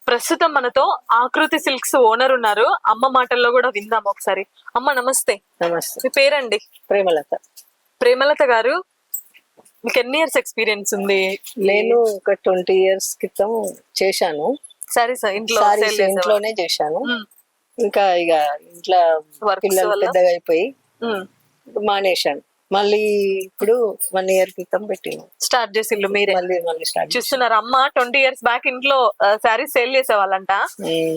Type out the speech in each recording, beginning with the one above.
ప్రస్తుతం మనతో ఆకృతి సిల్క్స్ ఓనర్ ఉన్నారు. అమ్మ మాటల్లో కూడా విందాం ఒకసారి. అమ్మ నమస్తే. నమస్తే. మీ పేరండి? ప్రేమలత. ప్రేమలత గారు, మీకు ఎన్ని ఇయర్స్ ఎక్స్పీరియన్స్ ఉంది? నేను ఒక 20 years క్రితం చేశాను. సరే సార్, ఇంట్లోనే చేశాను. ఇంకా ఇక ఇంట్లో పిల్లలు పెద్దగా అయిపోయి మానేశాను. మళ్ళీ ఇప్పుడు 1 year క్రితం పెట్టిన స్టార్ట్ చేసిండ్రు మీరే? మళ్ళీ స్టార్ట్ చూస్తున్నారు. అమ్మ 20 years బ్యాక్ ఇంట్లో శారీస్ సేల్ చేసేవాళ్ళంట.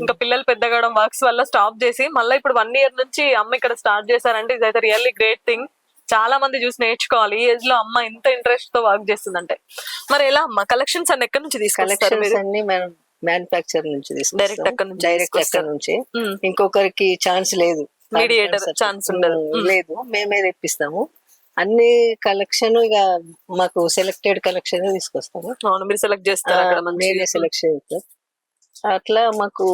ఇంకా పిల్లలు పెద్దగడం వర్క్స్ వల్ల స్టాప్ చేసి మళ్ళీ ఇప్పుడు 1 year నుంచి అమ్మ ఇక్కడ స్టార్ట్ చేశారంటే ఇదైతే రియల్లీ గ్రేట్ థింగ్. చాలా మంది చూసి నేర్చుకోవాలి. ఈ ఏజ్ లో అమ్మ ఇంత ఇంట్రెస్ట్ తో వర్క్ చేస్తుందంటే. మరి ఎలా అమ్మ కలెక్షన్స్ అన్ని ఎక్కడి నుంచి తీసుకొస్తారు? మ్యానుఫ్యాక్చర్ నుంచి డైరెక్ట్ అక్కడ నుంచి. ఇంకొకరికి ఛాన్స్ లేదు, మీడియేటర్ ఛాన్స్ ఉండదు. లేదు, మేమే తెప్పిస్తాము. అన్ని కలెక్షన్ ఇక మాకు సెలెక్టెడ్ కలెక్షన్ తీసుకొస్తాము. అవును, మీరు సెలెక్ట్ చేస్తారు, మీరే సెలెక్షన్. అట్లా మాకు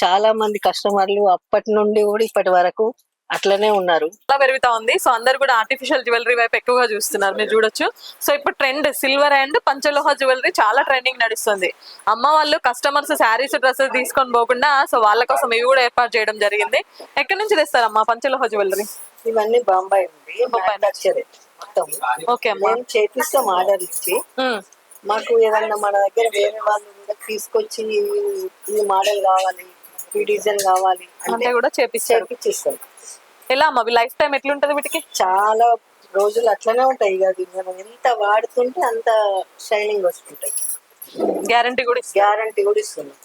చాలా మంది కస్టమర్లు అప్పటి నుండి కూడా ఇప్పటి వరకు అట్లనే ఉన్నారు. అలా పెరుగుతా ఉంది. సో అందరు కూడా ఆర్టిఫిషియల్ జ్యువెలరీ వైపు ఎక్కువగా చూస్తున్నారు, మీరు చూడొచ్చు. సో ఇప్పుడు ట్రెండ్ సిల్వర్ అండ్ పంచలోహ జ్యువెలరీ చాలా ట్రెండింగ్ నడుస్తుంది. అమ్మ వాళ్ళు కస్టమర్స్ శారీస్ డ్రెస్సెస్ తీసుకొని పోకుండా సో వాళ్ళ కోసం ఇవి కూడా ఏర్పాటు చేయడం జరిగింది. ఎక్కడి నుంచి తెస్తారమ్మా పంచలోహ జ్యువెలరీ? ఇవన్నీ బాంబాయి ఉంది, ఓకే అమ్మా. చేపిస్తాం ఆర్డర్ ఇచ్చి. మాకు ఏదన్నా మన దగ్గర వేరే వాళ్ళు కూడా తీసుకొచ్చి ఈ మోడల్ కావాలి, ఈ డిజైన్ కావాలి అంటే కూడా చేపిస్తాం. ఎలా అమ్మా లైఫ్ టైం ఎట్లుంటది వీటికి? చాలా రోజులు అట్లనే ఉంటాయి. అది మనం ఎంత వాడుతుంటే అంత షైనింగ్ వస్తుంటాయి. గ్యారంటీ కూడా ఇస్తున్నాం.